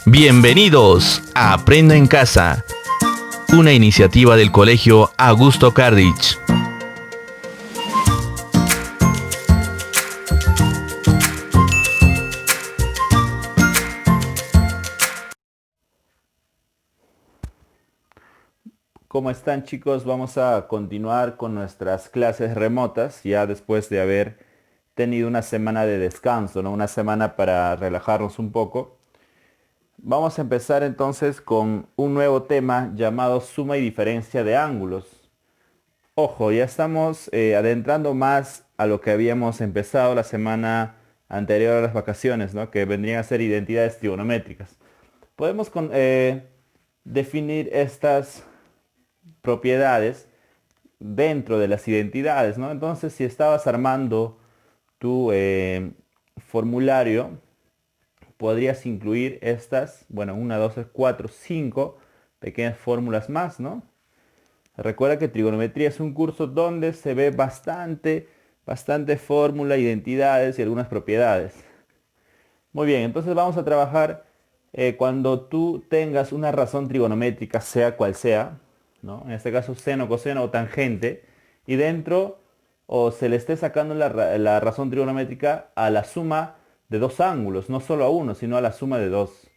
Bienvenidos a Aprendo en Casa, una iniciativa del Colegio Augusto Cardich. ¿Cómo están, chicos? Vamos a continuar con nuestras clases remotas ya después de haber tenido una semana de descanso, ¿no? Una semana para relajarnos un poco. Vamos a empezar entonces con un nuevo tema llamado suma y diferencia de ángulos. Ojo, ya estamos adentrando más a lo que habíamos empezado la semana anterior a las vacaciones, ¿no? Que vendrían a ser identidades trigonométricas. Podemos definir estas propiedades dentro de las identidades, ¿no? Entonces, si estabas armando tu formulario, podrías incluir estas, bueno, 1, 2, 4, 5 pequeñas fórmulas más, ¿no? Recuerda que trigonometría es un curso donde se ve bastante fórmula, identidades y algunas propiedades. Muy bien, entonces vamos a trabajar cuando tú tengas una razón trigonométrica, sea cual sea, ¿no? En este caso seno, coseno o tangente, y dentro o se le esté sacando la razón trigonométrica a la suma de dos ángulos, no solo a uno, sino a la suma de dos.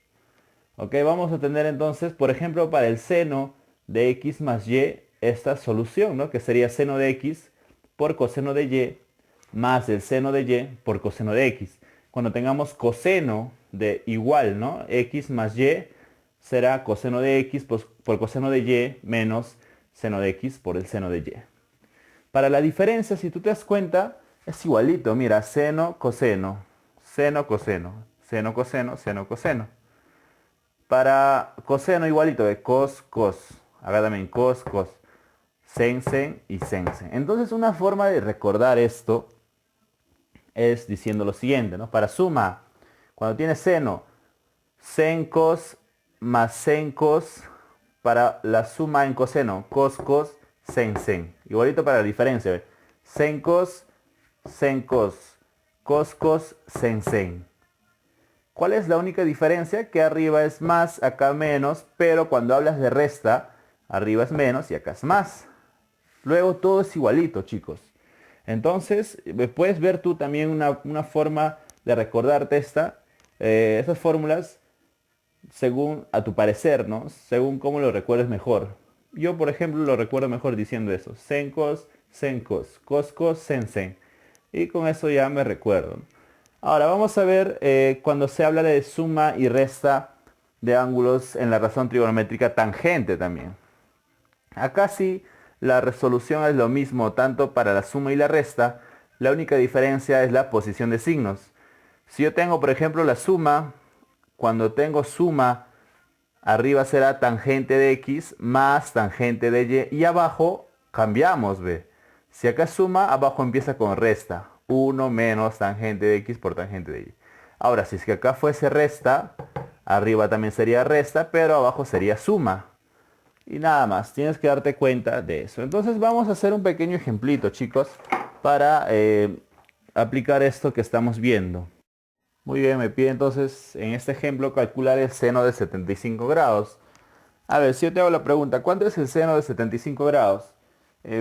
Ok, vamos a tener entonces, por ejemplo, para el seno de x más y, esta solución, ¿no? Que sería seno de x por coseno de y más el seno de y por coseno de x. Cuando tengamos coseno de igual, ¿no? X más y será coseno de x por coseno de y menos seno de x por el seno de y. Para la diferencia, si tú te das cuenta, es igualito. Mira, seno, coseno, seno, coseno, seno, coseno, seno, coseno. Para coseno igualito de cos, cos. Acá también cos, cos. Sen, sen y sen, sen. Entonces una forma de recordar esto es diciendo lo siguiente, ¿no? Para suma, cuando tienes seno, sen cos más sen cos, para la suma en coseno, cos cos, sen sen. Igualito para la diferencia, ¿ve? Sen cos, cos cos, sen sen. ¿Cuál es la única diferencia? Que arriba es más, acá menos, pero cuando hablas de resta, arriba es menos y acá es más. Luego todo es igualito, chicos. Entonces, puedes ver tú también una forma de recordarte esas fórmulas según a tu parecer, ¿no? Según cómo lo recuerdes mejor. Yo, por ejemplo, lo recuerdo mejor diciendo eso. Sen cos, cos cos, sen sen. Y con eso ya me recuerdo. Ahora vamos a ver cuando se habla de suma y resta de ángulos en la razón trigonométrica tangente también. Acá sí la resolución es lo mismo tanto para la suma y la resta. La única diferencia es la posición de signos. Si yo tengo, por ejemplo, la suma, cuando tengo suma, arriba será tangente de x más tangente de y abajo cambiamos, ve. Si acá es suma, abajo empieza con resta. 1 menos tangente de x por tangente de y. Ahora, si es que acá fuese resta, arriba también sería resta, pero abajo sería suma. Y nada más, tienes que darte cuenta de eso. Entonces vamos a hacer un pequeño ejemplito, chicos, para aplicar esto que estamos viendo. Muy bien, me pide entonces en este ejemplo calcular el seno de 75 grados. A ver, si yo te hago la pregunta, ¿cuánto es el seno de 75 grados?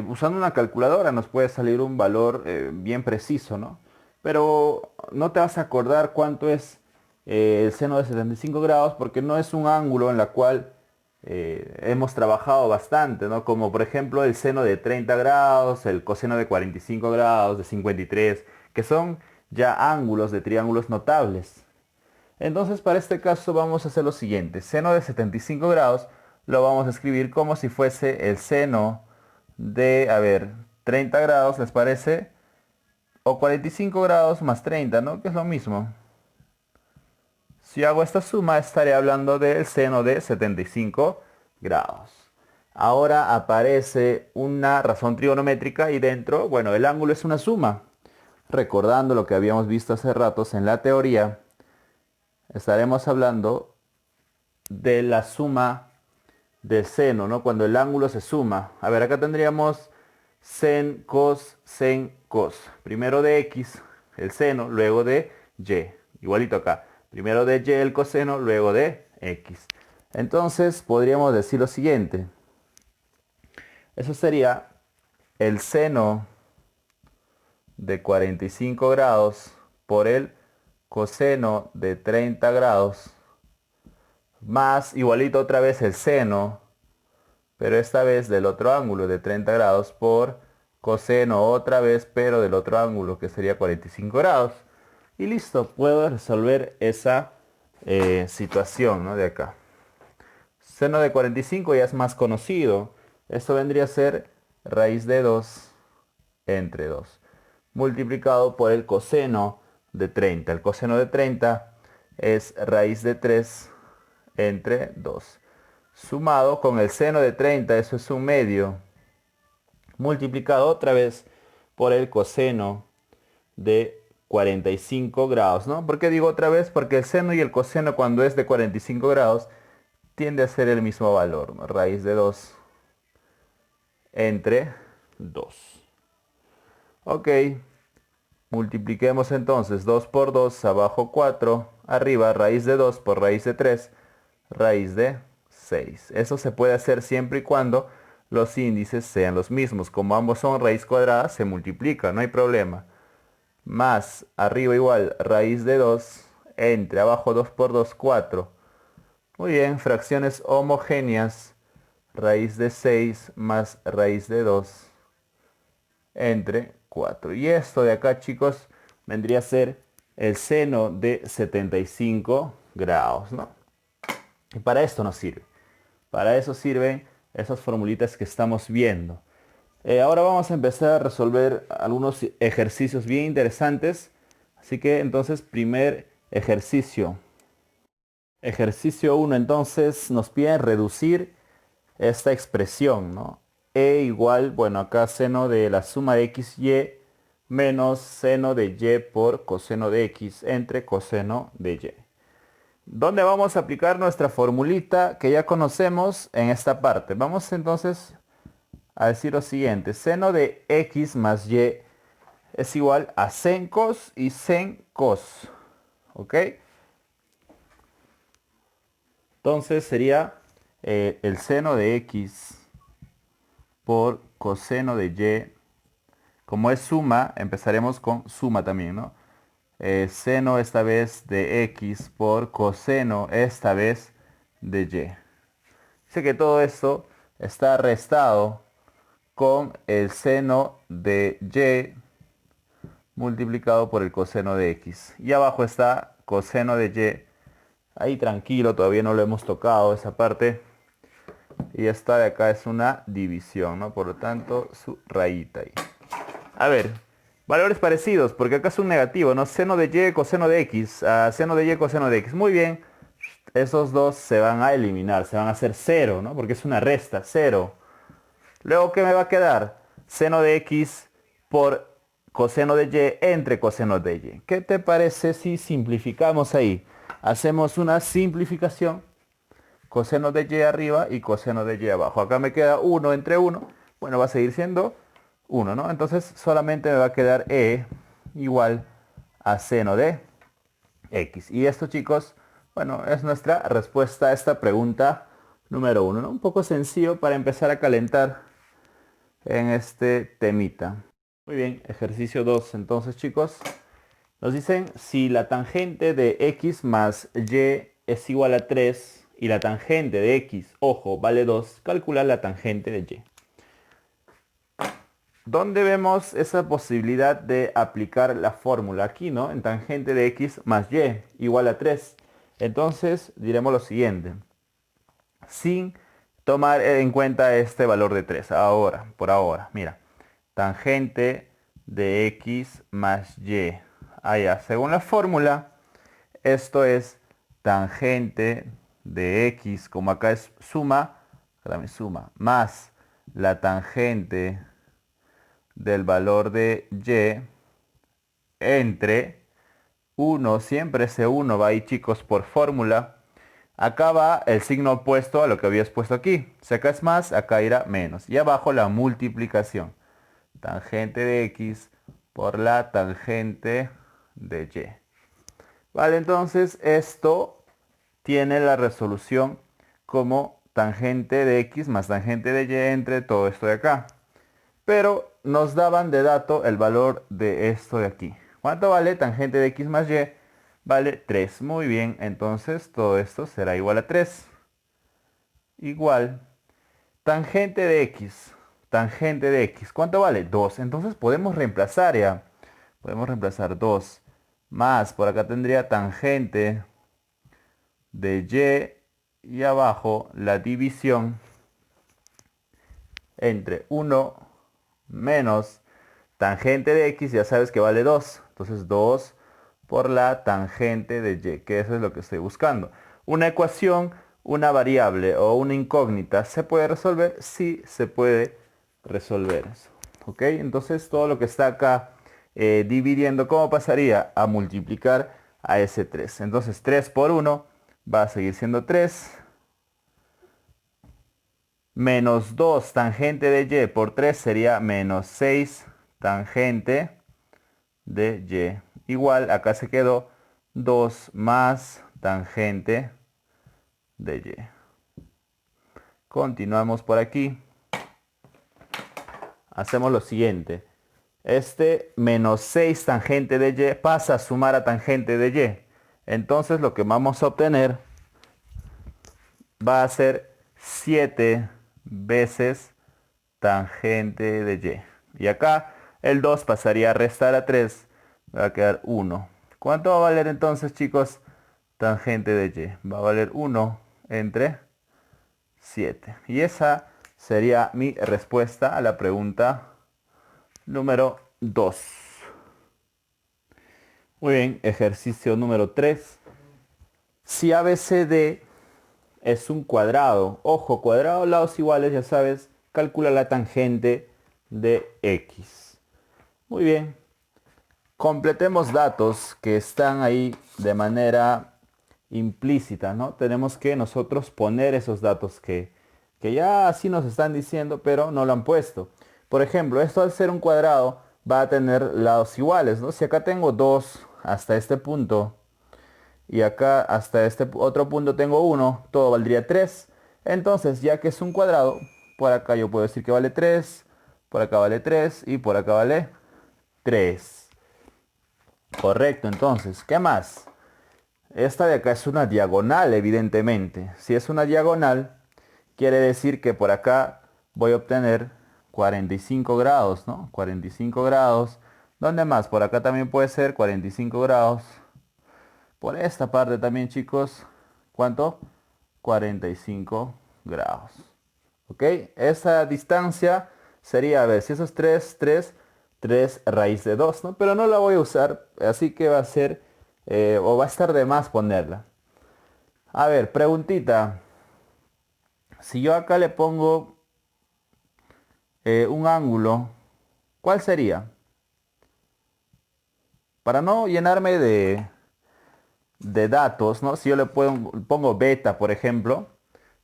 Usando una calculadora nos puede salir un valor bien preciso, ¿no? Pero no te vas a acordar cuánto es el seno de 75 grados porque no es un ángulo en la cual hemos trabajado bastante, ¿no? Como por ejemplo el seno de 30 grados, el coseno de 45 grados, de 53, que son ya ángulos de triángulos notables. Entonces para este caso vamos a hacer lo siguiente. Seno de 75 grados lo vamos a escribir como si fuese el seno de, a ver, 30 grados, ¿les parece? O 45 grados más 30, ¿no? Que es lo mismo. Si hago esta suma estaré hablando del seno de 75 grados. Ahora aparece una razón trigonométrica y dentro, bueno, el ángulo es una suma. Recordando lo que habíamos visto hace ratos en la teoría, estaremos hablando de la suma del seno, ¿no? Cuando el ángulo se suma. A ver, acá tendríamos sen, cos. Primero de x, el seno, luego de y. Igualito acá. Primero de y el coseno, luego de x. Entonces podríamos decir lo siguiente. Eso sería el seno de 45 grados por el coseno de 30 grados más igualito otra vez el seno, pero esta vez del otro ángulo de 30 grados por coseno otra vez, pero del otro ángulo que sería 45 grados. Y listo, puedo resolver esa situación, ¿no? De acá. Seno de 45 ya es más conocido. Esto vendría a ser raíz de 2 entre 2 multiplicado por el coseno de 30. El coseno de 30 es raíz de 3 entre 2. Sumado con el seno de 30, eso es un medio, multiplicado otra vez por el coseno de 45 grados, ¿no? ¿Por qué digo otra vez? Porque el seno y el coseno cuando es de 45 grados tiende a ser el mismo valor, ¿no? Raíz de 2 entre 2. Ok, multipliquemos entonces 2 por 2, abajo 4, arriba raíz de 2 por raíz de 3, raíz de 6. Eso se puede hacer siempre y cuando los índices sean los mismos. Como ambos son raíz cuadrada, se multiplica, no hay problema. Más arriba igual raíz de 2 entre abajo 2 por 2, 4. Muy bien, fracciones homogéneas, raíz de 6 más raíz de 2 entre 4. Y esto de acá, chicos, vendría a ser el seno de 75 grados, ¿no? Y para esto nos sirve. Para eso sirven esas formulitas que estamos viendo. Ahora vamos a empezar a resolver algunos ejercicios bien interesantes. Así que entonces, primer ejercicio. Ejercicio 1, entonces nos piden reducir esta expresión, ¿no? E igual, bueno, acá seno de la suma de x, y menos seno de y por coseno de x entre coseno de y. ¿Dónde vamos a aplicar nuestra formulita que ya conocemos en esta parte? Vamos entonces a decir lo siguiente. Seno de x más y es igual a sen cos y sen cos. ¿Ok? Entonces sería el seno de x por coseno de y. Como es suma, empezaremos con suma también, ¿no? Seno esta vez de x por coseno esta vez de y. Dice que todo esto está restado con el seno de y multiplicado por el coseno de x. Y abajo está coseno de y. Ahí tranquilo, todavía no lo hemos tocado esa parte. Y esta de acá es una división, ¿no? Por lo tanto, su rayita ahí. A ver, valores parecidos, porque acá es un negativo, ¿no? Seno de y, coseno de x. Seno de y, coseno de x. Muy bien. Esos dos se van a eliminar, se van a hacer cero, ¿no? Porque es una resta, cero. Luego, ¿qué me va a quedar? Seno de x por coseno de y entre coseno de y. ¿Qué te parece si simplificamos ahí? Hacemos una simplificación. Coseno de y arriba y coseno de y abajo. Acá me queda 1 entre 1. Bueno, va a seguir siendo 1, ¿no? Entonces solamente me va a quedar e igual a seno de x. Y esto, chicos, bueno, es nuestra respuesta a esta pregunta número 1, ¿no? Un poco sencillo para empezar a calentar en este temita. Muy bien, ejercicio 2. Entonces, chicos, nos dicen si la tangente de x más y es igual a 3 y la tangente de x, ojo, vale 2, calcular la tangente de y. ¿Dónde vemos esa posibilidad de aplicar la fórmula? Aquí, ¿no? En tangente de x más y igual a 3. Entonces diremos lo siguiente. Sin tomar en cuenta este valor de 3. Ahora, por ahora, mira. Tangente de x más y. Allá, según la fórmula, esto es tangente de x, como acá es suma, también suma, más la tangente del valor de y entre 1, siempre ese 1 va ahí, chicos, por fórmula. Acá va el signo opuesto a lo que habías puesto aquí. Si acá es más, acá irá menos. Y abajo la multiplicación. Tangente de x por la tangente de y. Vale, entonces esto tiene la resolución como tangente de x más tangente de y entre todo esto de acá. Pero nos daban de dato el valor de esto de aquí. ¿Cuánto vale tangente de x más y? Vale 3. Muy bien, entonces todo esto será igual a 3. Igual, tangente de x. Tangente de x. ¿Cuánto vale? 2. Entonces podemos reemplazar ya. Podemos reemplazar 2. Más, por acá tendría tangente de y abajo la división entre 1 menos tangente de x, ya sabes que vale 2. Entonces 2 por la tangente de y, que eso es lo que estoy buscando. Una ecuación, una variable o una incógnita, ¿se puede resolver? Sí, se puede resolver eso. ¿Ok? Entonces todo lo que está acá dividiendo, ¿cómo pasaría? A multiplicar a ese 3. Entonces 3 por 1 va a seguir siendo 3. Menos 2 tangente de y por 3 sería menos 6 tangente de y. Igual, acá se quedó 2 más tangente de y. Continuamos por aquí. Hacemos lo siguiente. Este menos 6 tangente de y pasa a sumar a tangente de y. Entonces lo que vamos a obtener va a ser 7 veces tangente de y. Y acá el 2 pasaría a restar a 3. Va a quedar 1. ¿Cuánto va a valer entonces, chicos? Tangente de y. Va a valer 1 entre 7. Y esa sería mi respuesta a la pregunta número 2. Muy bien, ejercicio número 3. Si ABCD es un cuadrado, ojo, cuadrado, lados iguales, ya sabes, calcula la tangente de x. Muy bien, completemos datos que están ahí de manera implícita, ¿no? Tenemos que nosotros poner esos datos que ya así nos están diciendo, pero no lo han puesto. Por ejemplo, esto al ser un cuadrado va a tener lados iguales, ¿no? Si acá tengo 2 hasta este punto y acá hasta este otro punto tengo 1, todo valdría 3. Entonces, ya que es un cuadrado, por acá yo puedo decir que vale 3, por acá vale 3 y por acá vale 3. Correcto, entonces, ¿qué más? Esta de acá es una diagonal, evidentemente. Si es una diagonal, quiere decir que por acá voy a obtener 45 grados, ¿no? 45 grados. ¿Dónde más? Por acá también puede ser 45 grados. Por esta parte también, chicos. ¿Cuánto? 45 grados. ¿Ok? Esa distancia sería, a ver, si eso es 3 raíz de 2, ¿no? Pero no la voy a usar, así que va a ser, o va a estar de más ponerla. A ver, preguntita. Si yo acá le pongo un ángulo, ¿cuál sería? Para no llenarme de datos, ¿no? Si yo le pongo beta, por ejemplo,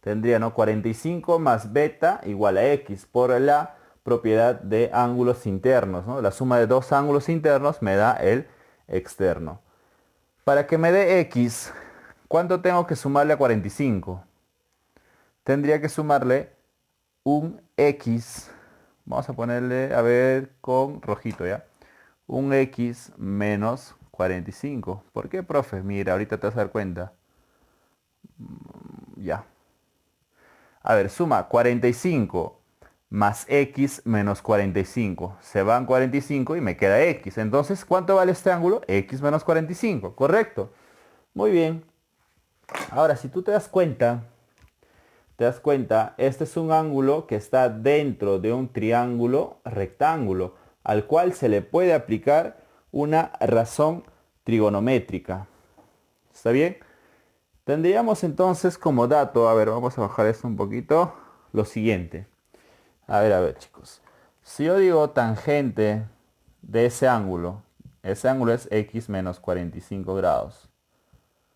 tendría, ¿no? 45 más beta igual a x por la propiedad de ángulos internos, ¿no? La suma de dos ángulos internos me da el externo. Para que me dé x, ¿cuánto tengo que sumarle a 45? Tendría que sumarle un x, vamos a ponerle, a ver, con rojito, ¿ya? Un x menos 45. ¿Por qué, profe? Mira, ahorita te vas a dar cuenta. Ya. A ver, suma 45 más x menos 45. Se van 45 y me queda x. Entonces, ¿cuánto vale este ángulo? X menos 45, ¿correcto? Muy bien. Ahora, si tú te das cuenta, este es un ángulo que está dentro de un triángulo rectángulo, al cual se le puede aplicar una razón trigonométrica. ¿Está bien? Tendríamos entonces como dato, a ver, vamos a bajar esto un poquito, lo siguiente. A ver, chicos. Si yo digo tangente de ese ángulo es x menos 45 grados.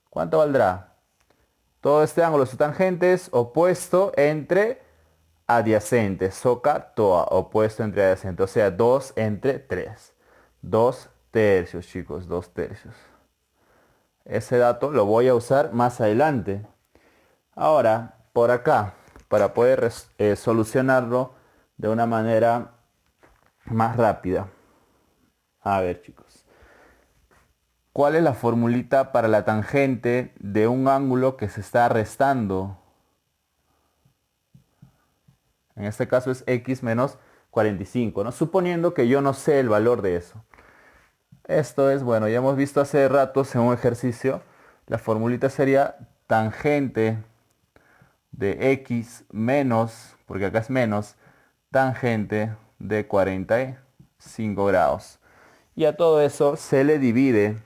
¿Cuánto valdrá? Todo este ángulo, su tangente es opuesto entre adyacentes. Soca toa, opuesto entre adyacentes. O sea, 2 entre 3. 2 tercios, chicos, 2 tercios. Ese dato lo voy a usar más adelante. Ahora, por acá, para poder solucionarlo de una manera más rápida. A ver, chicos. ¿Cuál es la formulita para la tangente de un ángulo que se está restando? En este caso es x menos 45, ¿no? Suponiendo que yo no sé el valor de eso. Esto es, bueno, ya hemos visto hace ratos en un ejercicio. La formulita sería tangente de x menos, porque acá es menos, tangente de 45 grados. Y a todo eso se le divide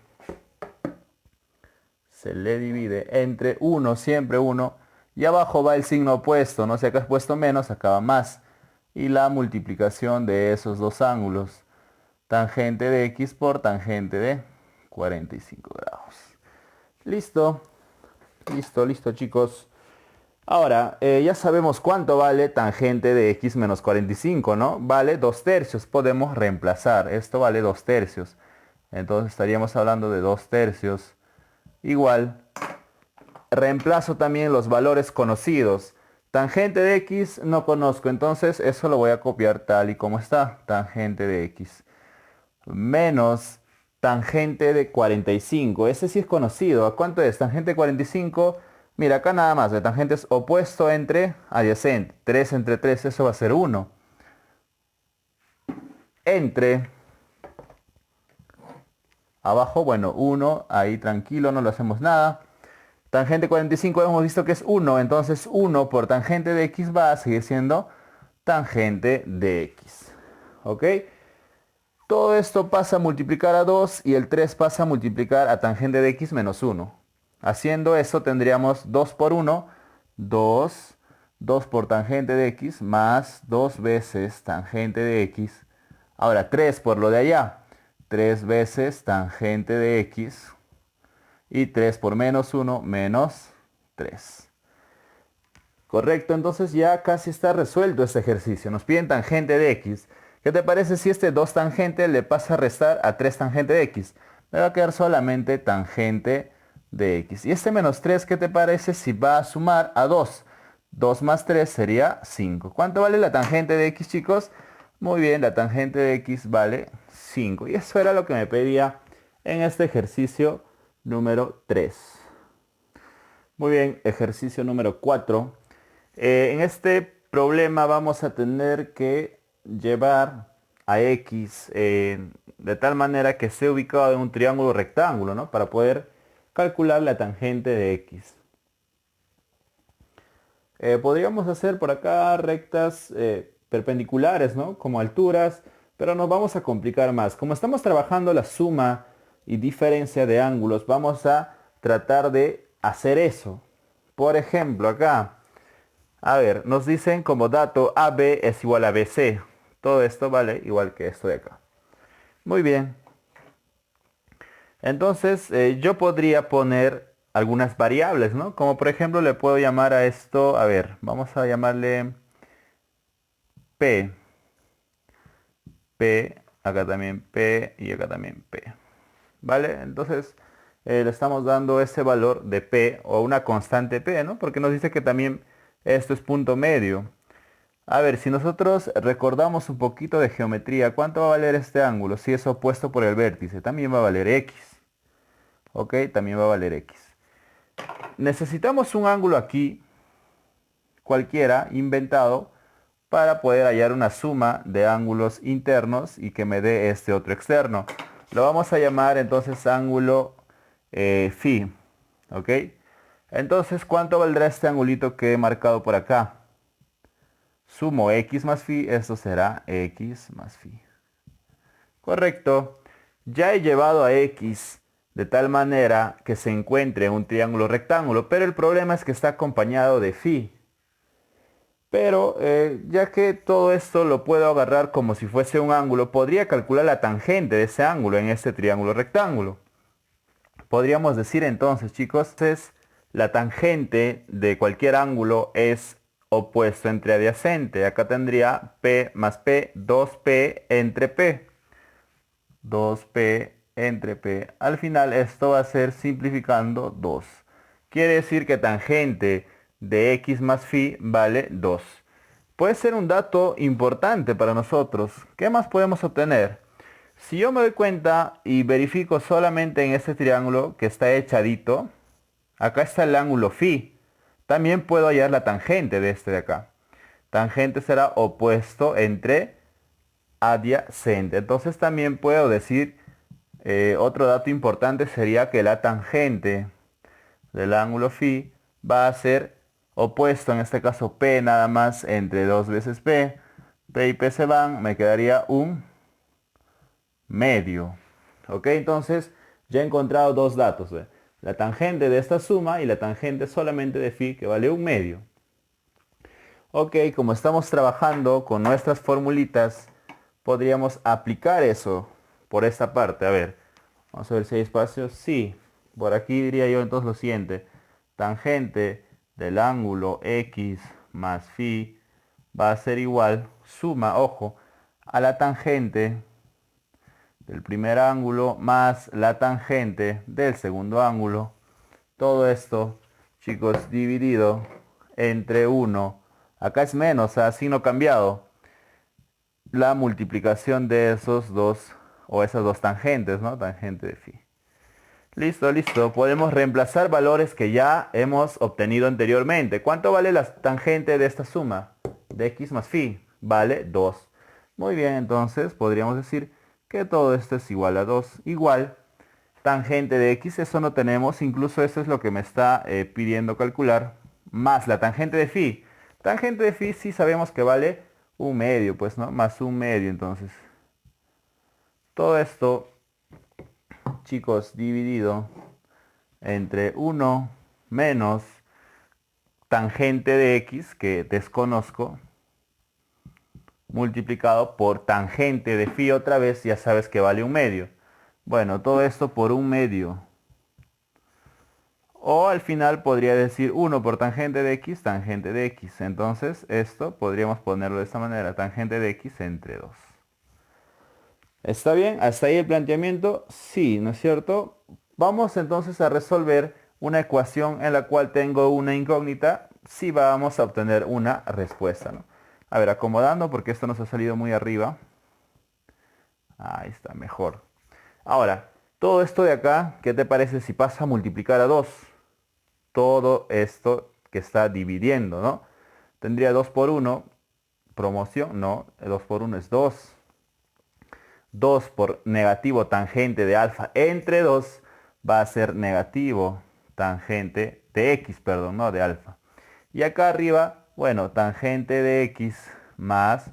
entre 1, siempre 1, y abajo va el signo opuesto, ¿no? Si acá es puesto menos, acá va más. Y la multiplicación de esos dos ángulos. Tangente de x por tangente de 45 grados. Listo. Listo, chicos. Ahora, ya sabemos cuánto vale tangente de x menos 45, ¿no? Vale 2/3. Podemos reemplazar. Esto vale 2/3. Entonces estaríamos hablando de 2/3. Igual, reemplazo también los valores conocidos. Tangente de x no conozco, entonces eso lo voy a copiar tal y como está. Tangente de x menos tangente de 45. Ese sí es conocido. ¿A cuánto es? Tangente de 45. Mira, acá nada más. La tangente es opuesto entre adyacente. 3 entre 3, eso va a ser 1. Entre abajo, bueno, 1. Ahí tranquilo, no lo hacemos nada. Tangente 45 hemos visto que es 1. Entonces 1 por tangente de x va a seguir siendo tangente de x. ¿Ok? Todo esto pasa a multiplicar a 2 y el 3 pasa a multiplicar a tangente de x menos 1. Haciendo eso tendríamos 2 por 1, 2, 2 por tangente de x más 2 veces tangente de x. Ahora 3 por lo de allá, 3 veces tangente de x. Y 3 por menos 1, menos 3. Correcto, entonces ya casi está resuelto este ejercicio. Nos piden tangente de x. ¿Qué te parece si este 2 tangente le pasa a restar a 3 tangente de x? Me va a quedar solamente tangente de x. Y este menos 3, ¿qué te parece si va a sumar a 2? 2 más 3 sería 5. ¿Cuánto vale la tangente de x, chicos? Muy bien, la tangente de x vale 5. Y eso era lo que me pedía en este ejercicio número 3. Muy bien, ejercicio número 4. En este problema vamos a tener que llevar a x de tal manera que esté ubicado en un triángulo rectángulo, ¿no? Para poder calcular la tangente de x. Podríamos hacer por acá rectas perpendiculares, ¿no? Como alturas, pero nos vamos a complicar más. Como estamos trabajando la suma y diferencia de ángulos, vamos a tratar de hacer eso. Por ejemplo, acá, a ver, nos dicen como dato AB es igual a BC. Todo esto vale igual que esto de acá. Muy bien. Entonces, yo podría poner algunas variables, ¿no? Como por ejemplo, le puedo llamar a esto, a ver, vamos a llamarle P. P, acá también P y acá también P. ¿Vale? Entonces, le estamos dando ese valor de P o una constante P, ¿no? Porque nos dice que también esto es punto medio. A ver, si nosotros recordamos un poquito de geometría, ¿cuánto va a valer este ángulo? Si es opuesto por el vértice, también va a valer X. ¿Ok? También va a valer X. Necesitamos un ángulo aquí, cualquiera, inventado, para poder hallar una suma de ángulos internos y que me dé este otro externo. Lo vamos a llamar entonces ángulo phi. ¿Ok? Entonces, ¿cuánto valdrá este angulito que he marcado por acá? Sumo x más phi, esto será x más phi. Correcto. Ya he llevado a x de tal manera que se encuentre en un triángulo rectángulo, pero el problema es que está acompañado de phi. Pero ya que todo esto lo puedo agarrar como si fuese un ángulo, podría calcular la tangente de ese ángulo en este triángulo rectángulo. Podríamos decir entonces, chicos, la tangente de cualquier ángulo es opuesto entre adyacente. Acá tendría P más P, 2P entre P. 2P entre P. Al final esto va a ser simplificando 2. Quiere decir que tangente de X más phi vale 2. Puede ser un dato importante para nosotros. ¿Qué más podemos obtener? Si yo me doy cuenta y verifico solamente en este triángulo que está echadito, acá está el ángulo phi. También puedo hallar la tangente de este de acá. Tangente será opuesto entre adyacente. Entonces también puedo decir, otro dato importante sería que la tangente del ángulo phi va a ser opuesto, en este caso P nada más entre 2 veces P. P y P se van, me quedaría un medio. Ok, entonces ya he encontrado dos datos. ¿Ve? La tangente de esta suma y la tangente solamente de phi que vale un medio. Ok, como estamos trabajando con nuestras formulitas, podríamos aplicar eso por esta parte. A ver, vamos a ver si hay espacio. Sí, por aquí diría yo entonces lo siguiente. Tangente del ángulo X más phi va a ser igual, suma, ojo, a la tangente del primer ángulo más la tangente del segundo ángulo. Todo esto, chicos, dividido entre 1. Acá es menos, signo cambiado. La multiplicación de esos dos, o esas dos tangentes, ¿no? Tangente de phi. Listo, listo. Podemos reemplazar valores que ya hemos obtenido anteriormente. ¿Cuánto vale la tangente de esta suma? De x más phi. Vale 2. Muy bien, entonces podríamos decir que todo esto es igual a 2. Igual, tangente de x, eso no tenemos. Incluso eso es lo que me está pidiendo calcular. Más la tangente de phi. Tangente de phi sí sabemos que vale un medio, pues, ¿no? Más un medio, entonces. Todo esto, chicos, dividido entre 1 menos tangente de x, que desconozco, multiplicado por tangente de phi otra vez, ya sabes que vale un medio. Bueno, todo esto por un medio. O al final podría decir 1 por tangente de x, tangente de x. Entonces esto podríamos ponerlo de esta manera, tangente de x entre 2. ¿Está bien? ¿Hasta ahí el planteamiento? Sí, ¿no es cierto? Vamos entonces a resolver una ecuación en la cual tengo una incógnita. Sí vamos a obtener una respuesta, ¿no? A ver, acomodando porque esto nos ha salido muy arriba. Ahí está, mejor. Ahora, todo esto de acá, ¿qué te parece si pasa a multiplicar a 2? Todo esto que está dividiendo, ¿no? Tendría 2 por 1, promoción, no, 2 por 1 es 2. 2 por negativo tangente de alfa entre 2 va a ser negativo tangente de x, perdón, no de alfa. Y acá arriba, bueno, tangente de x más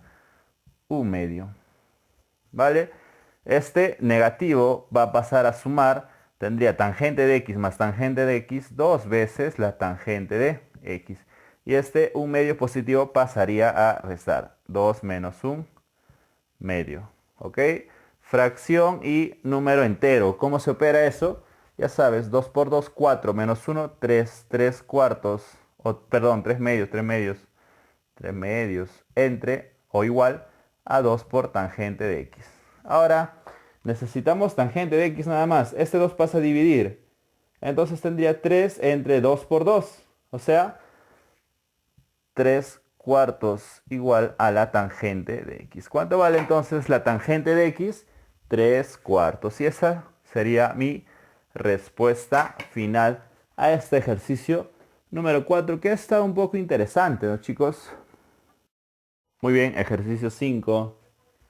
un medio. ¿Vale? Este negativo va a pasar a sumar, tendría tangente de x más tangente de x dos veces la tangente de x. Y este un medio positivo pasaría a restar. 2 menos un medio. ¿Ok? Fracción y número entero. ¿Cómo se opera eso? Ya sabes, 2 por 2, 4 menos 1, 3, 3 cuartos, perdón, 3 medios, 3 medios, 3 medios, entre o igual a 2 por tangente de x. Ahora, necesitamos tangente de x nada más. Este 2 pasa a dividir. Entonces tendría 3 entre 2 por 2. O sea, 3 cuartos igual a la tangente de x. ¿Cuánto vale entonces la tangente de x? 3 cuartos. Y esa sería mi respuesta final a este ejercicio número 4, que está un poco interesante, ¿no, chicos? Muy bien, ejercicio 5.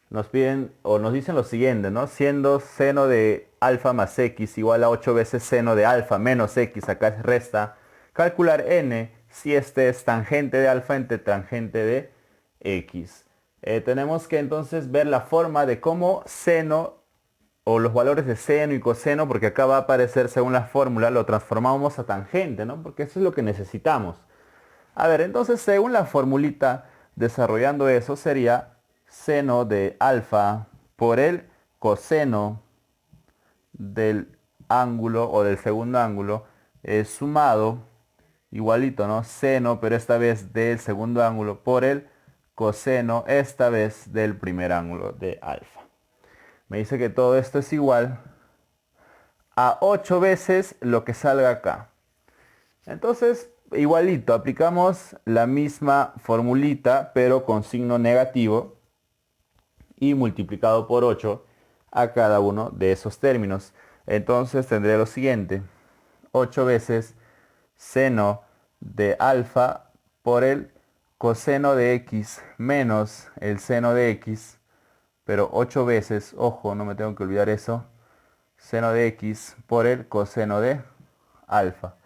Nos piden o nos dicen lo siguiente, ¿no? Siendo seno de alfa más x igual a 8 veces seno de alfa menos x, acá es resta, calcular n si este es tangente de alfa entre tangente de x. Tenemos que entonces ver la forma de cómo seno o los valores de seno y coseno, porque acá va a aparecer según la fórmula, lo transformamos a tangente, ¿no? Porque eso es lo que necesitamos. A ver, entonces según la formulita, desarrollando eso sería seno de alfa por el coseno del ángulo o del segundo ángulo sumado, igualito, ¿no? Seno, pero esta vez del segundo ángulo por el coseno, esta vez del primer ángulo de alfa. Me dice que todo esto es igual a 8 veces lo que salga acá. Entonces, igualito, aplicamos la misma formulita, pero con signo negativo y multiplicado por 8 a cada uno de esos términos. Entonces tendré lo siguiente: 8 veces seno de alfa por el coseno de x menos el seno de x, pero 8 veces, ojo, no me tengo que olvidar eso, seno de x por el coseno de alfa.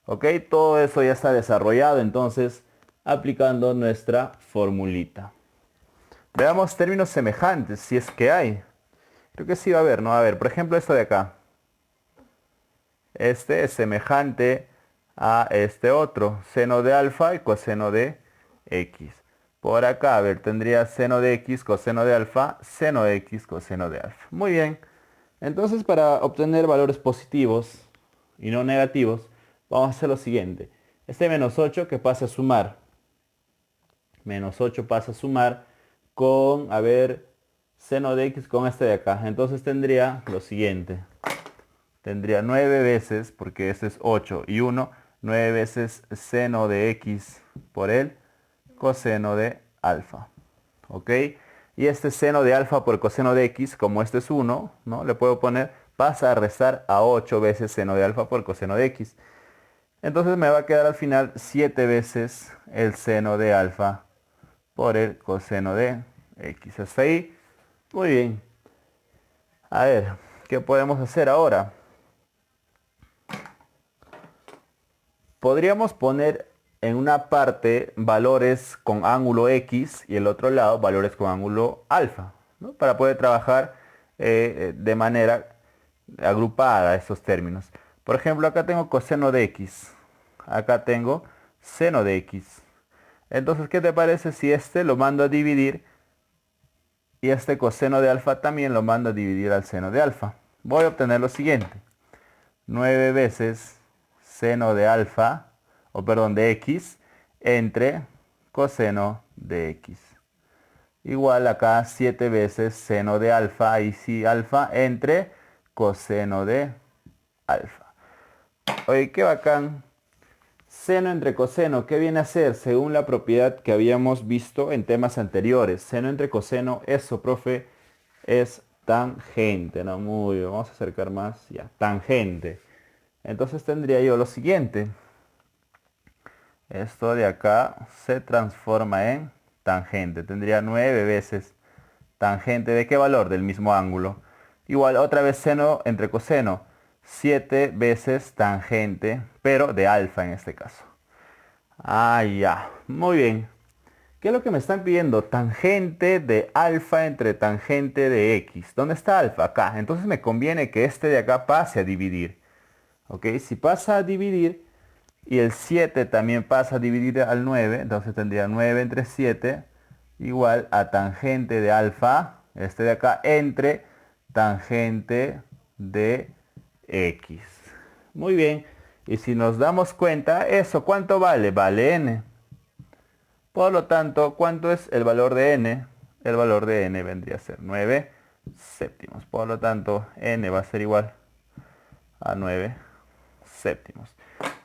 Ok, todo eso ya está desarrollado, entonces aplicando nuestra formulita. Veamos términos semejantes, si es que hay. Creo que sí va a haber, ¿no? A ver, por ejemplo, esto de acá. Este es semejante a este otro, seno de alfa y coseno de x. Por acá, a ver, tendría seno de x, coseno de alfa, seno de x, coseno de alfa. Muy bien. Entonces, para obtener valores positivos y no negativos, vamos a hacer lo siguiente. Este menos 8 que pasa a sumar. Menos 8 pasa a sumar con, a ver, seno de x con este de acá. Entonces tendría lo siguiente. Tendría 9 veces, porque este es 8 y 1, 9 veces seno de x por el coseno de alfa. ¿Ok? Y este seno de alfa por coseno de x, como este es 1, ¿no? Le puedo poner, pasa a restar a 8 veces seno de alfa por coseno de x. Entonces me va a quedar al final 7 veces el seno de alfa por el coseno de x. Hasta ahí, muy bien. A ver, ¿qué podemos hacer ahora? Podríamos poner en una parte valores con ángulo x y el otro lado valores con ángulo alfa, ¿no? Para poder trabajar de manera agrupada estos términos. Por ejemplo, acá tengo coseno de x, acá tengo seno de x. Entonces, ¿qué te parece si este lo mando a dividir y este coseno de alfa también lo mando a dividir al seno de alfa? Voy a obtener lo siguiente: 9 veces seno de alfa, o perdón, de x, entre coseno de x. Igual acá 7 veces seno de alfa, y sí alfa, entre coseno de alfa. Oye, qué bacán. Seno entre coseno, ¿qué viene a ser? Según la propiedad que habíamos visto en temas anteriores. Seno entre coseno, eso, profe, es tangente, ¿no? Muy bien, vamos a acercar más, ya, tangente. Entonces tendría yo lo siguiente. Esto de acá se transforma en tangente. Tendría 9 veces tangente. ¿De qué valor? Del mismo ángulo. Igual, otra vez seno entre coseno. 7 veces tangente, pero de alfa en este caso. Ah, ya. Muy bien. ¿Qué es lo que me están pidiendo? Tangente de alfa entre tangente de x. ¿Dónde está alfa? Acá. Entonces me conviene que este de acá pase a dividir. ¿Ok? Si pasa a dividir y el 7 también pasa a dividir al 9, entonces tendría 9 entre 7 igual a tangente de alfa, este de acá, entre tangente de x. Muy bien. Y si nos damos cuenta, ¿eso cuánto vale? Vale n. Por lo tanto, ¿cuánto es el valor de n? El valor de n vendría a ser 9 séptimos. Por lo tanto, n va a ser igual a 9 séptimos.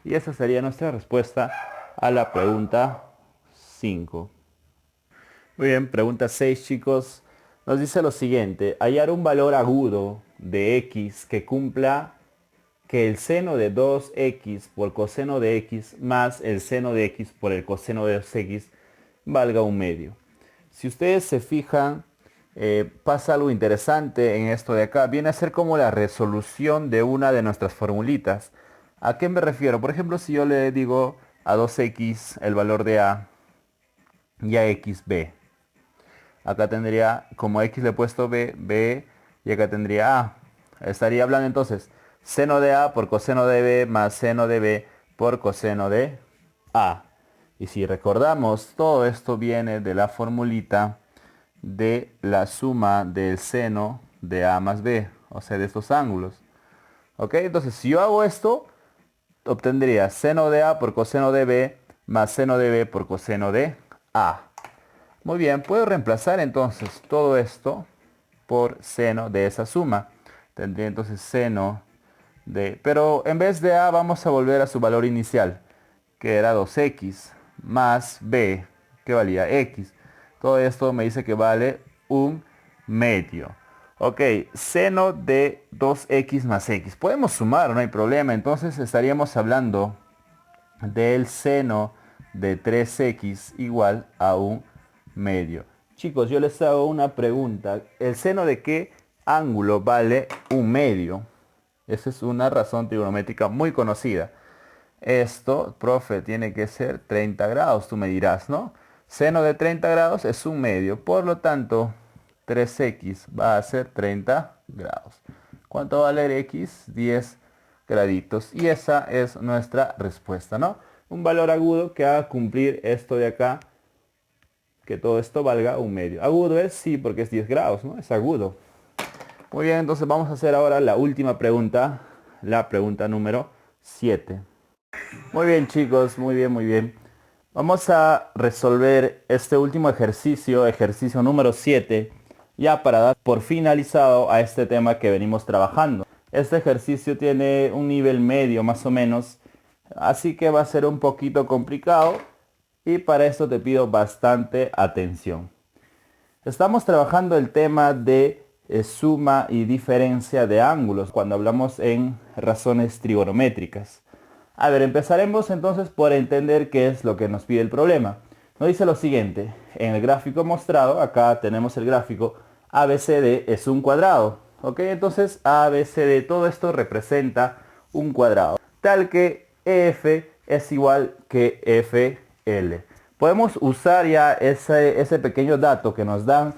Y esa sería nuestra respuesta a la pregunta 5. Muy bien, pregunta 6, chicos. Nos dice lo siguiente: hallar un valor agudo de x que cumpla que el seno de 2x por coseno de x más el seno de x por el coseno de 2x valga un medio. Si ustedes se fijan, pasa algo interesante en esto de acá. Viene a ser como la resolución de una de nuestras formulitas. ¿A qué me refiero? Por ejemplo, si yo le digo a 2x el valor de a y a x b. Acá tendría, como x le he puesto b, b, y acá tendría a. Estaría hablando entonces seno de a por coseno de b más seno de b por coseno de a. Y si recordamos, todo esto viene de la formulita de la suma del seno de a más b, o sea, de estos ángulos. ¿Ok? Entonces, si yo hago esto, obtendría seno de a por coseno de b más seno de b por coseno de a. Muy bien, puedo reemplazar entonces todo esto por seno de esa suma. Tendría entonces seno Pero en vez de a vamos a volver a su valor inicial, que era 2x más b, que valía x. Todo esto me dice que vale 1/2. Ok, seno de 2x más x. Podemos sumar, no hay problema. Entonces estaríamos hablando del seno de 3x igual a 1/2. Chicos, yo les hago una pregunta. ¿El seno de qué ángulo vale 1/2? Esa es una razón trigonométrica muy conocida. Esto, profe, tiene que ser 30 grados, tú me dirás, ¿no? Seno de 30 grados es 1/2. Por lo tanto, 3x va a ser 30 grados. ¿Cuánto va a valer x? 10 graditos. Y esa es nuestra respuesta, ¿no? Un valor agudo que haga cumplir esto de acá, que todo esto valga 1/2. Agudo es, sí, porque es 10 grados, ¿no? Es agudo. Muy bien, entonces vamos a hacer ahora la última pregunta, la pregunta número 7. Muy bien, chicos, muy bien, muy bien. Vamos a resolver este último ejercicio, ejercicio número 7, ya para dar por finalizado a este tema que venimos trabajando. Este ejercicio tiene un nivel medio más o menos, así que va a ser un poquito complicado y para esto te pido bastante atención. Estamos trabajando el tema de suma y diferencia de ángulos cuando hablamos en razones trigonométricas. A ver, empezaremos entonces por entender qué es lo que nos pide el problema. Nos dice lo siguiente, en el gráfico mostrado, acá tenemos el gráfico, ABCD es un cuadrado. ¿Ok? Entonces ABCD, todo esto representa un cuadrado, tal que EF es igual que FL. Podemos usar ya ese pequeño dato que nos dan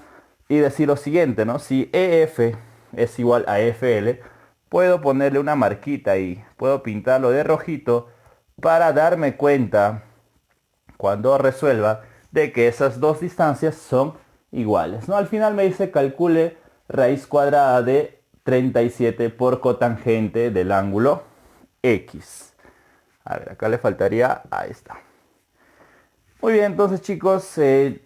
y decir lo siguiente, ¿no? Si EF es igual a FL, puedo ponerle una marquita ahí, puedo pintarlo de rojito para darme cuenta cuando resuelva de que esas dos distancias son iguales, ¿no? Al final me dice calcule raíz cuadrada de 37 por cotangente del ángulo X. A ver, acá le faltaría, ahí está. Muy bien, entonces chicos,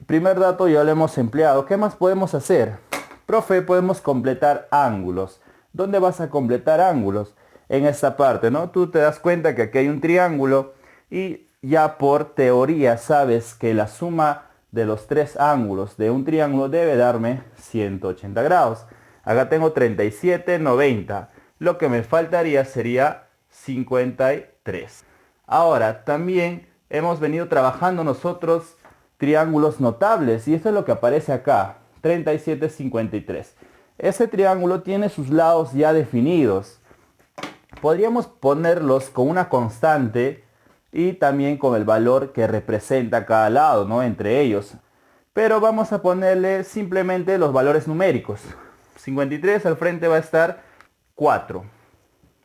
primer dato ya lo hemos empleado. ¿Qué más podemos hacer? Profe, podemos completar ángulos. ¿Dónde vas a completar ángulos? En esta parte, ¿no? Tú te das cuenta que aquí hay un triángulo y ya por teoría sabes que la suma de los tres ángulos de un triángulo debe darme 180 grados. Acá tengo 37, 90. Lo que me faltaría sería 53. Ahora, también hemos venido trabajando nosotros triángulos notables y esto es lo que aparece acá, 37, 53. Ese triángulo tiene sus lados ya definidos. Podríamos ponerlos con una constante y también con el valor que representa cada lado, ¿no? Entre ellos. Pero vamos a ponerle simplemente los valores numéricos. 53 al frente va a estar 4.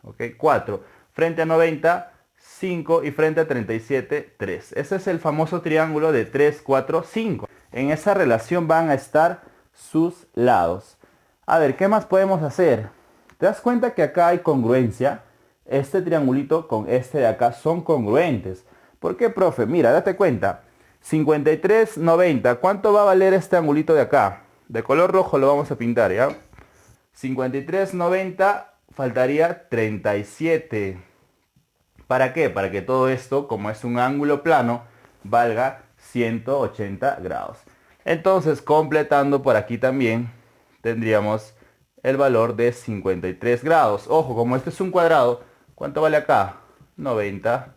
¿Ok? 4. Frente a 90, 5 y frente a 37, 3. Ese es el famoso triángulo de 3, 4, 5. En esa relación van a estar sus lados. A ver, ¿qué más podemos hacer? ¿Te das cuenta que acá hay congruencia? Este triangulito con este de acá son congruentes. ¿Por qué, profe? Mira, date cuenta. 53, 90. ¿Cuánto va a valer este angulito de acá? De color rojo lo vamos a pintar, ¿ya? 53, 90, faltaría 37. ¿Para qué? Para que todo esto, como es un ángulo plano, valga 180 grados. Entonces, completando por aquí también, tendríamos el valor de 53 grados. Ojo, como este es un cuadrado, ¿cuánto vale acá? 90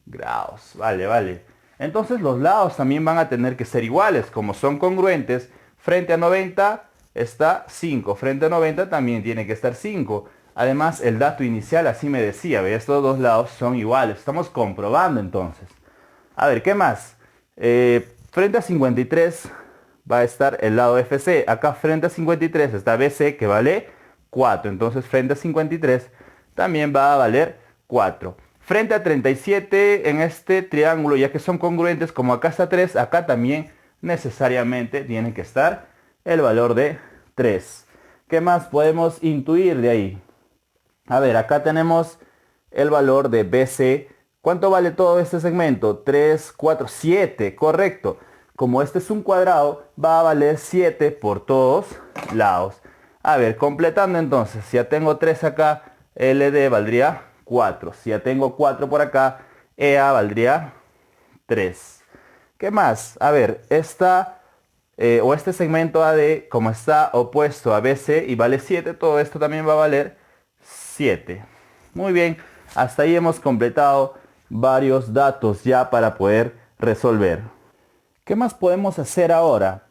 grados. Vale, vale. Entonces los lados también van a tener que ser iguales. Como son congruentes, frente a 90 está 5. Frente a 90 también tiene que estar 5. Además, el dato inicial así me decía, ¿ve? Estos dos lados son iguales. Estamos comprobando entonces. A ver, ¿qué más? Frente a 53 va a estar el lado FC. Acá frente a 53 está BC que vale 4. Entonces frente a 53 también va a valer 4. Frente a 37 en este triángulo, ya que son congruentes, como acá está 3, acá también necesariamente tiene que estar el valor de 3. ¿Qué más podemos intuir de ahí? A ver, acá tenemos el valor de BC. ¿Cuánto vale todo este segmento? 3, 4, 7, correcto. Como este es un cuadrado, va a valer 7 por todos lados. A ver, completando entonces, ya tengo 3 acá, LD valdría 4. Si ya tengo 4 por acá, EA valdría 3. ¿Qué más? A ver, este segmento AD, como está opuesto a BC y vale 7, todo esto también va a valer 7. Muy bien, hasta ahí hemos completado varios datos ya para poder resolver. ¿Qué más podemos hacer ahora?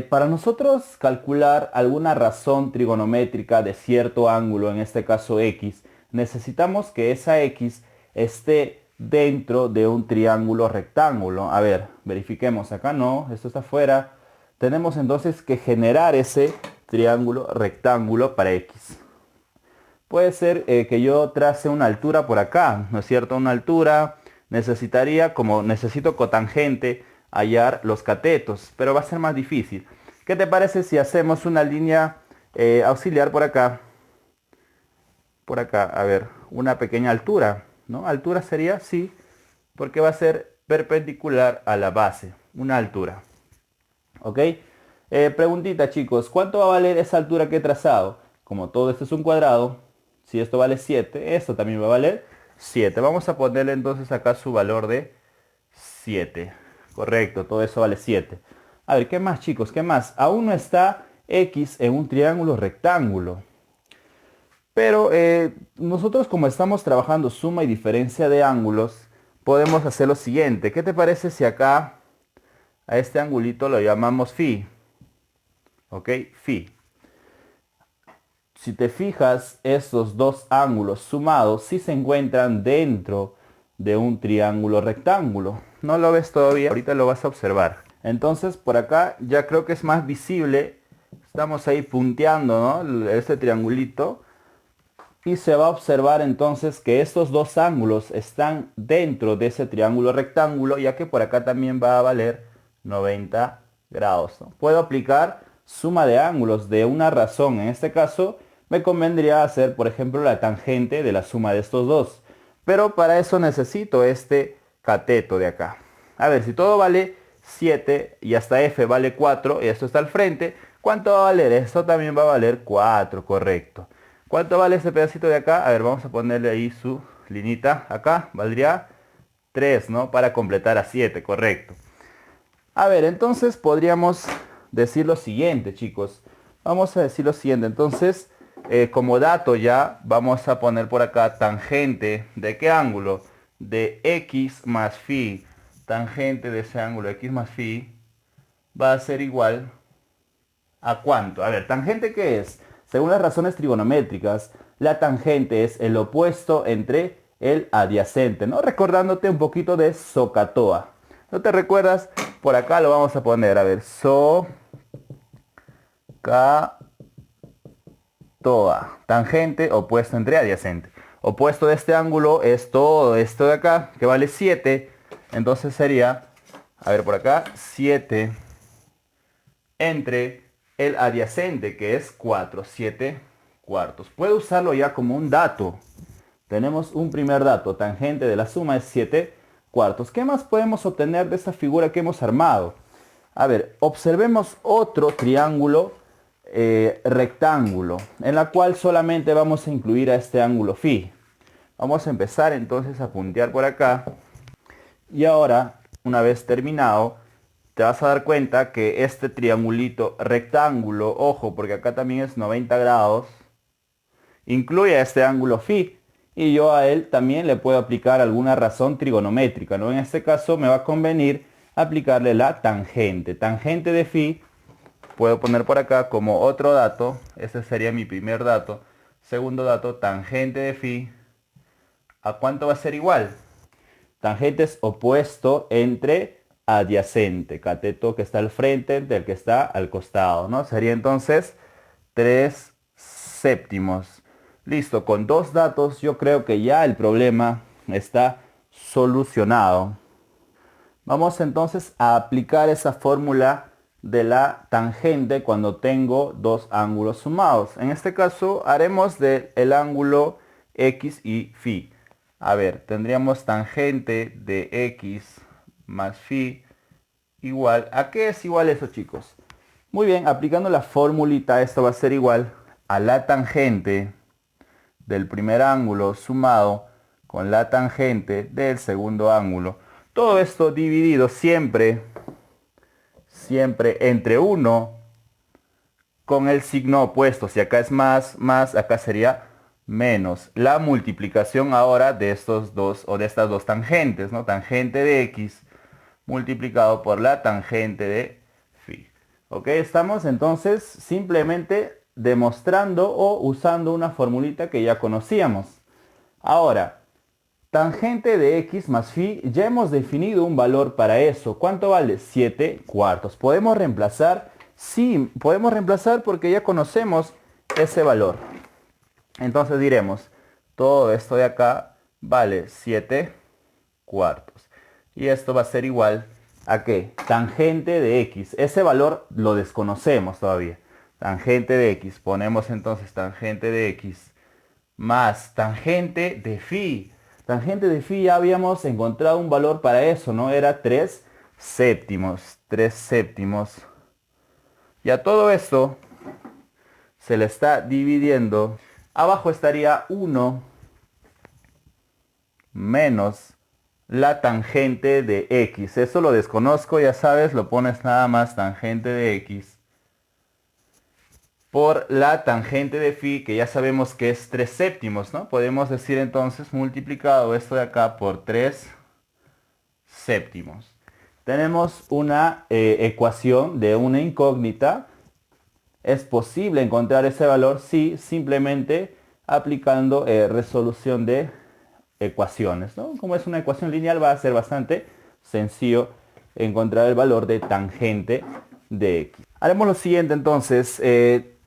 Para nosotros calcular alguna razón trigonométrica de cierto ángulo, en este caso X, necesitamos que esa X esté dentro de un triángulo rectángulo. A ver, verifiquemos. Acá no, esto está fuera. Tenemos entonces que generar ese triángulo rectángulo para X. Puede ser que yo trace una altura por acá, ¿no es cierto? Una altura. Necesitaría, como necesito cotangente, hallar los catetos, pero va a ser más difícil. ¿Qué te parece si hacemos una línea auxiliar por acá? Por acá, a ver, una pequeña altura, ¿no? Altura sería, sí, porque va a ser perpendicular a la base, una altura. ¿Ok? Preguntita, chicos, ¿cuánto va a valer esa altura que he trazado? Como todo esto es un cuadrado, si esto vale 7, esto también va a valer 7. Vamos a ponerle entonces acá su valor de 7. Correcto, todo eso vale 7. A ver, ¿qué más, chicos? ¿Qué más? Aún no está X en un triángulo rectángulo. Pero nosotros, como estamos trabajando suma y diferencia de ángulos, podemos hacer lo siguiente. ¿Qué te parece si acá a este angulito lo llamamos phi? ¿Ok? Phi. Si te fijas, estos dos ángulos sumados sí se encuentran dentro de un triángulo rectángulo. ¿No lo ves todavía? Ahorita lo vas a observar. Entonces por acá ya creo que es más visible. Estamos ahí punteando, ¿no? Este triangulito. Y se va a observar entonces que estos dos ángulos están dentro de ese triángulo rectángulo, ya que por acá también va a valer 90 grados, ¿no? Puedo aplicar suma de ángulos de una razón. En este caso me convendría hacer, por ejemplo, la tangente de la suma de estos dos. Pero para eso necesito este cateto de acá. A ver, si todo vale 7 y hasta F vale 4 y esto está al frente, ¿cuánto va a valer? Esto también va a valer 4, correcto. ¿Cuánto vale este pedacito de acá? A ver, vamos a ponerle ahí su linita. Acá valdría 3, ¿no? Para completar a 7, correcto. A ver, entonces podríamos decir lo siguiente, chicos. Vamos a decir lo siguiente. Entonces, como dato ya, vamos a poner por acá tangente. ¿De qué ángulo? De X más phi. Tangente de ese ángulo X más phi va a ser igual ¿a cuánto? A ver, ¿tangente qué es? Según las razones trigonométricas, la tangente es el opuesto entre el adyacente, ¿no? Recordándote un poquito de SOHCAHTOA. ¿No te recuerdas? Por acá lo vamos a poner, a ver, SOHCAHTOA. Tangente, opuesto entre adyacente. Opuesto de este ángulo es todo esto de acá, que vale 7. Entonces sería, a ver por acá, 7 entre el adyacente, que es 4, 7 cuartos. Puedo usarlo ya como un dato. Tenemos un primer dato, tangente de la suma es 7 cuartos. ¿Qué más podemos obtener de esta figura que hemos armado? A ver, observemos otro triángulo rectángulo, en la cual solamente vamos a incluir a este ángulo phi. Vamos a empezar entonces a puntear por acá. Y ahora, una vez terminado, te vas a dar cuenta que este triangulito rectángulo, ojo, porque acá también es 90 grados, incluye a este ángulo phi. Y yo a él también le puedo aplicar alguna razón trigonométrica, ¿no? En este caso me va a convenir aplicarle la tangente. Tangente de phi, puedo poner por acá como otro dato, este sería mi primer dato. Segundo dato, tangente de phi, ¿a cuánto va a ser igual? Tangente es opuesto entre adyacente, cateto que está al frente del que está al costado, ¿no? Sería entonces 3 séptimos. Listo, con dos datos yo creo que ya el problema está solucionado. Vamos entonces a aplicar esa fórmula de la tangente cuando tengo dos ángulos sumados. En este caso haremos del ángulo X y phi. A ver, tendríamos tangente de X más phi igual. ¿A qué es igual eso, chicos? Muy bien, aplicando la formulita, esto va a ser igual a la tangente del primer ángulo sumado con la tangente del segundo ángulo. Todo esto dividido siempre entre 1 con el signo opuesto. Si acá es más, acá sería menos. La multiplicación ahora de estos dos o de estas dos tangentes, ¿no? Tangente de x multiplicado por la tangente de phi. Ok, estamos entonces simplemente demostrando o usando una formulita que ya conocíamos. Ahora, tangente de x más phi, ya hemos definido un valor para eso. ¿Cuánto vale? 7 cuartos. ¿Podemos reemplazar? Sí, podemos reemplazar porque ya conocemos ese valor. Entonces diremos, todo esto de acá vale 7 cuartos. Y esto va a ser igual a ¿qué? Tangente de x. Ese valor lo desconocemos todavía. Tangente de x. Ponemos entonces tangente de x más tangente de phi. Tangente de phi ya habíamos encontrado un valor para eso, ¿no? Era 3 séptimos. 3 séptimos. Y a todo esto se le está dividiendo. Abajo estaría 1 menos la tangente de x. Eso lo desconozco, ya sabes, lo pones nada más tangente de x por la tangente de phi, que ya sabemos que es 3 séptimos, ¿no? Podemos decir entonces multiplicado esto de acá por 3 séptimos. Tenemos una ecuación de una incógnita. Es posible encontrar ese valor si simplemente aplicando resolución de ecuaciones, ¿no? Como es una ecuación lineal, va a ser bastante sencillo encontrar el valor de tangente de x. Haremos lo siguiente entonces,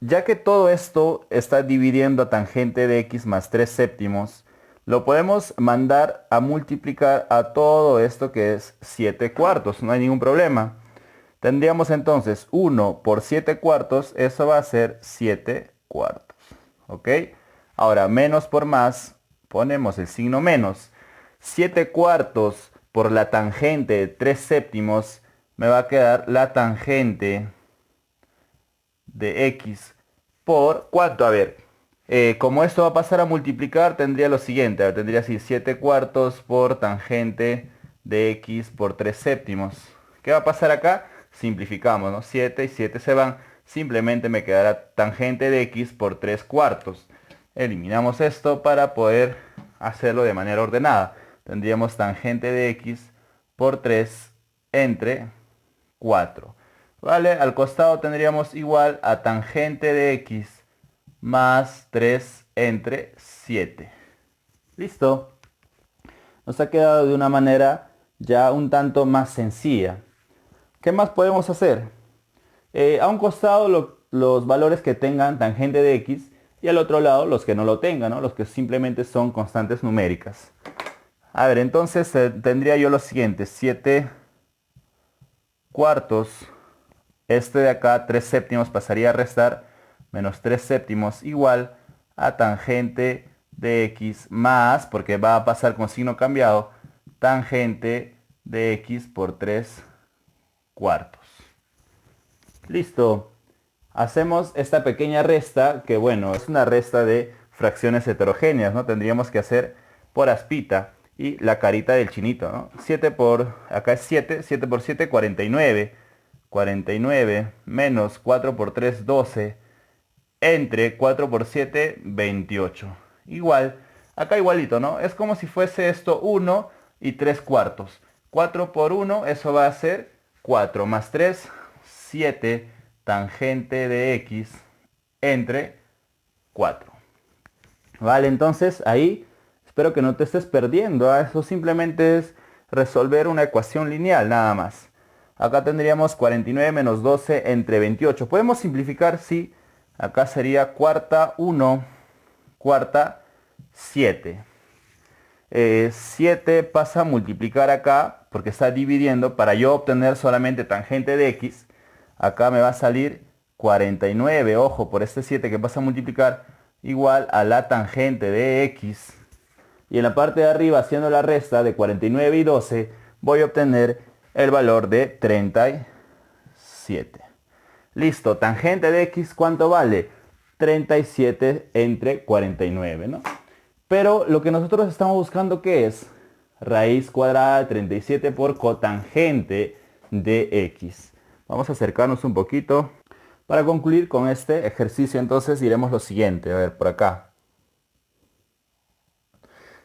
ya que todo esto está dividiendo a tangente de x más 3 séptimos, lo podemos mandar a multiplicar a todo esto que es 7 cuartos, no hay ningún problema. Tendríamos entonces 1 por 7 cuartos, eso va a ser 7 cuartos, ¿ok? Ahora, menos por más, ponemos el signo menos. 7 cuartos por la tangente de 3 séptimos, me va a quedar la tangente de x por, ¿cuánto? A ver, como esto va a pasar a multiplicar, tendría lo siguiente. A ver, tendría así 7 cuartos por tangente de x por 3 séptimos. ¿Qué va a pasar acá? Simplificamos, ¿no? 7 y 7 se van. Simplemente me quedará tangente de x por 3 cuartos. Eliminamos esto para poder hacerlo de manera ordenada. Tendríamos tangente de x por 3 entre 4. ¿Vale? Al costado tendríamos igual a tangente de x más 3 entre 7. ¿Listo? Nos ha quedado de una manera ya un tanto más sencilla. ¿Qué más podemos hacer? A un costado los valores que tengan tangente de x y al otro lado los que no lo tengan, ¿no? Los que simplemente son constantes numéricas. A ver, entonces tendría yo lo siguiente, 7 cuartos, este de acá 3 séptimos pasaría a restar, menos 3 séptimos igual a tangente de x más, porque va a pasar con signo cambiado, tangente de x por 3 cuartos. Listo. Hacemos esta pequeña resta, que bueno, es una resta de fracciones heterogéneas, ¿no? Tendríamos que hacer por aspita y la carita del chinito, ¿no? 7 por, acá es 7, 7 por 7, 49. 49 menos 4 por 3, 12. Entre 4 por 7, 28. Igual, acá igualito, ¿no? Es como si fuese esto 1 y 3 cuartos. 4 por 1, eso va a ser 4 más 3, 7 tangente de x entre 4. Vale, entonces ahí espero que no te estés perdiendo, ¿eh? Eso simplemente es resolver una ecuación lineal, nada más. Acá tendríamos 49 menos 12 entre 28. Podemos simplificar, sí. Acá sería cuarta 1, cuarta 7. 7 pasa a multiplicar acá, porque está dividiendo, para yo obtener solamente tangente de x. Acá me va a salir 49, ojo, por este 7 que pasa a multiplicar, igual a la tangente de x. Y en la parte de arriba, haciendo la resta de 49 y 12, voy a obtener el valor de 37. Listo, tangente de x, ¿cuánto vale? 37 entre 49, ¿no? Pero lo que nosotros estamos buscando, ¿qué es? Raíz cuadrada de 37 por cotangente de x. Vamos a acercarnos un poquito. Para concluir con este ejercicio, entonces diremos lo siguiente. A ver, por acá.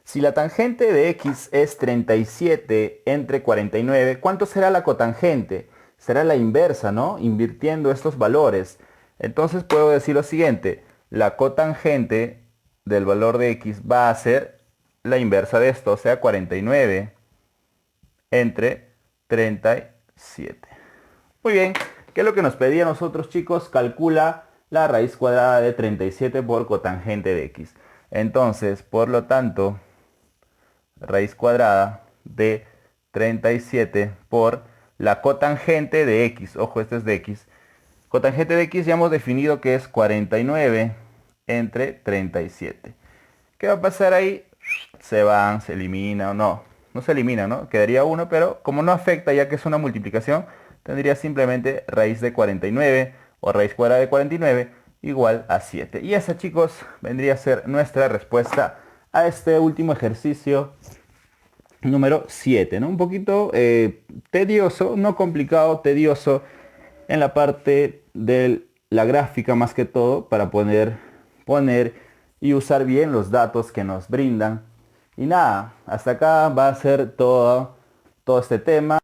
Si la tangente de x es 37 entre 49, ¿cuánto será la cotangente? Será la inversa, ¿no? Invirtiendo estos valores. Entonces puedo decir lo siguiente. La cotangente del valor de x va a ser la inversa de esto, o sea, 49 entre 37. Muy bien, ¿qué es lo que nos pedía a nosotros, chicos? Calcula la raíz cuadrada de 37 por cotangente de x. Entonces, por lo tanto, raíz cuadrada de 37 por la cotangente de x. Ojo, este es de x. Cotangente de x ya hemos definido que es 49 entre 37. ¿Qué va a pasar ahí? Se van, se elimina o no. No se elimina, ¿no? Quedaría 1, pero como no afecta ya que es una multiplicación, tendría simplemente raíz de 49 o raíz cuadrada de 49 igual a 7. Y esa, chicos, vendría a ser nuestra respuesta a este último ejercicio número 7, ¿no? Un poquito tedioso, no complicado, tedioso en la parte de la gráfica más que todo para poner y usar bien los datos que nos brindan. Y nada, hasta acá va a ser todo este tema.